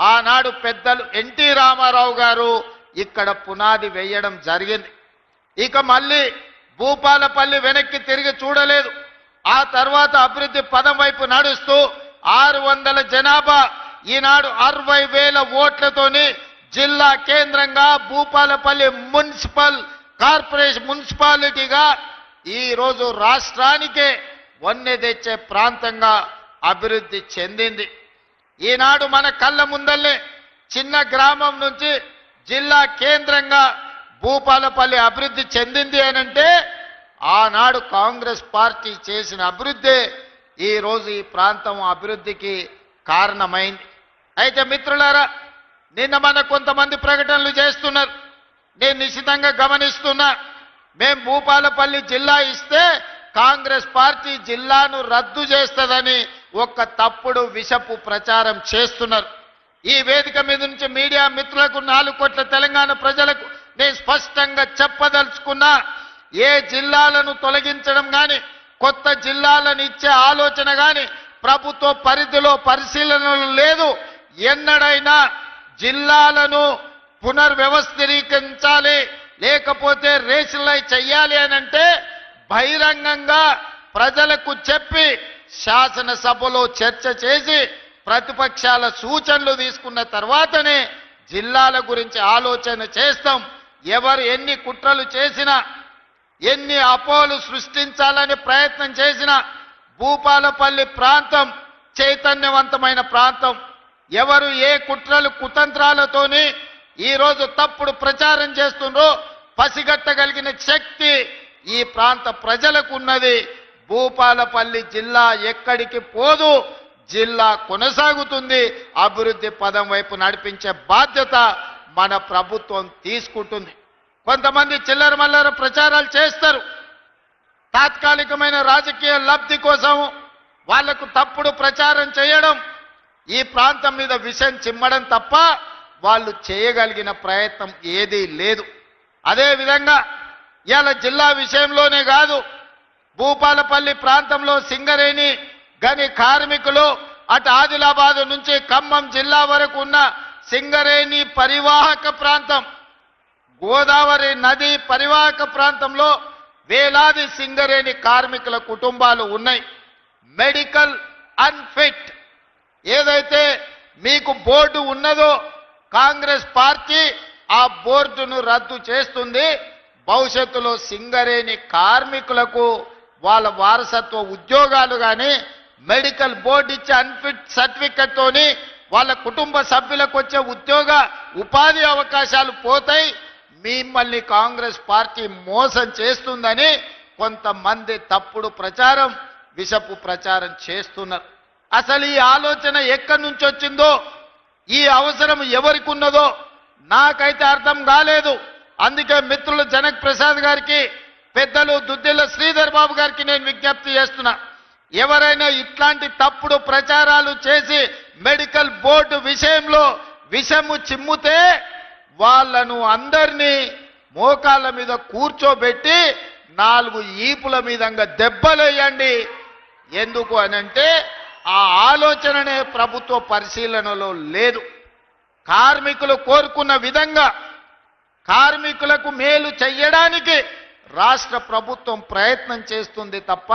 ఆనాడు పెద్దలు ఎన్టీ రామారావు గారు ఇక్కడ పునాది వేయడం జరిగింది. ఇక మళ్ళీ భూపాలపల్లి వెనక్కి తిరిగి చూడలేదు. ఆ తర్వాత అభివృద్ధి పదం వైపు నడుస్తూ 600 జనాభా ఈనాడు 60,000 ఓట్లతోని జిల్లా కేంద్రంగా భూపాలపల్లి మున్సిపాలిటీగా ఈ రోజు రాష్ట్రానికే వన్నె తెచ్చే ప్రాంతంగా అభివృద్ధి చెందింది. ఈనాడు మన కళ్ళ ముందల్లే చిన్న గ్రామం నుంచి జిల్లా కేంద్రంగా భూపాలపల్లి అభివృద్ధి చెందింది అనంటే ఆనాడు కాంగ్రెస్ పార్టీ చేసిన అభివృద్ధి ఈ రోజు ఈ ప్రాంతం అభివృద్ధికి కారణమైంది. అయితే మిత్రులారా, నిన్న మన కొంతమంది ప్రకటనలు చేస్తున్నారు. నేను నిశ్చితంగా గమనిస్తున్నా. మేము భూపాలపల్లి జిల్లా ఇస్తే కాంగ్రెస్ పార్టీ జిల్లాను రద్దు చేస్తుందని ఒక తప్పుడు విషపు ప్రచారం చేస్తున్నారు. ఈ వేదిక మీద నుంచి మీడియా మిత్రులకు 4 కోట్ల తెలంగాణ ప్రజలకు నేను స్పష్టంగా చెప్పదలుచుకున్నా, ఏ జిల్లాలను తొలగించడం కానీ కొత్త జిల్లాలను ఇచ్చే ఆలోచన కానీ ప్రభుత్వ పరిధిలో పరిశీలనలు లేదు. ఎన్నడైనా జిల్లాలను పునర్వ్యవస్థీకరించాలి, లేకపోతే రేషనలైజ్ చెయ్యాలి అనంటే బహిరంగంగా ప్రజలకు చెప్పి శాసనసభలో చర్చ చేసి ప్రతిపక్షాల సూచనలు తీసుకున్న తర్వాతనే జిల్లాల గురించి ఆలోచన చేస్తాం. ఎవరు ఎన్ని కుట్రలు చేసినా, ఎన్ని అపోహలు సృష్టించాలని ప్రయత్నం చేసినా భూపాలపల్లి ప్రాంతం చైతన్యవంతమైన ప్రాంతం. ఎవరు ఏ కుట్రలు కుతంత్రాలతోని ఈరోజు తప్పుడు ప్రచారం చేస్తుండ్రో పసిగట్టగలిగిన శక్తి ఈ ప్రాంత ప్రజలకు ఉన్నది. భూపాలపల్లి జిల్లా ఎక్కడికి పోదు, జిల్లా కొనసాగుతుంది. అభివృద్ధి పదం వైపు నడిపించే బాధ్యత మన ప్రభుత్వం తీసుకుంటుంది. కొంతమంది చిల్లర మల్లర ప్రచారాలు చేస్తారు. తాత్కాలికమైన రాజకీయ లబ్ధి కోసం వాళ్లకు తప్పుడు ప్రచారం చేయడం, ఈ ప్రాంతం మీద విషం చిమ్మడం తప్ప వాళ్ళు చేయగలిగిన ప్రయత్నం ఏదీ లేదు. అదేవిధంగా ఇవాళ జిల్లా విషయంలోనే కాదు, భూపాలపల్లి ప్రాంతంలో సింగరేణి గని కార్మికులు అటు ఆదిలాబాద్ నుంచి ఖమ్మం జిల్లా వరకు ఉన్న సింగరేణి పరివాహక ప్రాంతం, గోదావరి నది పరివాహక ప్రాంతంలో వేలాది సింగరేణి కార్మికుల కుటుంబాలు ఉన్నాయి. మెడికల్ అన్ఫిట్ ఏదైతే మీకు బోర్డు ఉన్నదో కాంగ్రెస్ పార్టీ ఆ బోర్డును రద్దు చేస్తుంది. భవిష్యత్తులో సింగరేణి కార్మికులకు వాళ్ళ వారసత్వ ఉద్యోగాలు కానీ మెడికల్ బోర్డు ఇచ్చే అన్ఫిట్ సర్టిఫికెట్ తోని వాళ్ళ కుటుంబ సభ్యులకు వచ్చే ఉపాధి అవకాశాలు పోతాయి. మిమ్మల్ని కాంగ్రెస్ పార్టీ మోసం చేస్తుందని కొంతమంది తప్పుడు ప్రచారం, విషపు ప్రచారం చేస్తున్నారు. అసలు ఈ ఆలోచన ఎక్కడి నుంచి వచ్చిందో, ఈ అవసరం ఎవరికి ఉన్నదో నాకైతే అర్థం కాలేదు. అందుకే మిత్రులు జనక్ ప్రసాద్ గారికి, పెద్దలు దుద్దిల్ల శ్రీధర్ బాబు గారికి నేను విజ్ఞప్తి చేస్తున్నా, ఎవరైనా ఇట్లాంటి తప్పుడు ప్రచారాలు చేసి మెడికల్ బోర్డు విషయంలో విషము చిమ్ముతే వాళ్ళను అందరినీ మోకాళ్ళ మీద కూర్చోబెట్టి 4 ఈపుల మీదంగా దెబ్బలేయండి. ఎందుకు అనంటే ఆ ఆలోచననే ప్రభుత్వ పరిశీలనలో లేదు. కార్మికులు కోరుకున్న విధంగా కార్మికులకు మేలు చేయడానికి రాష్ట్ర ప్రభుత్వం ప్రయత్నం చేస్తుంది తప్ప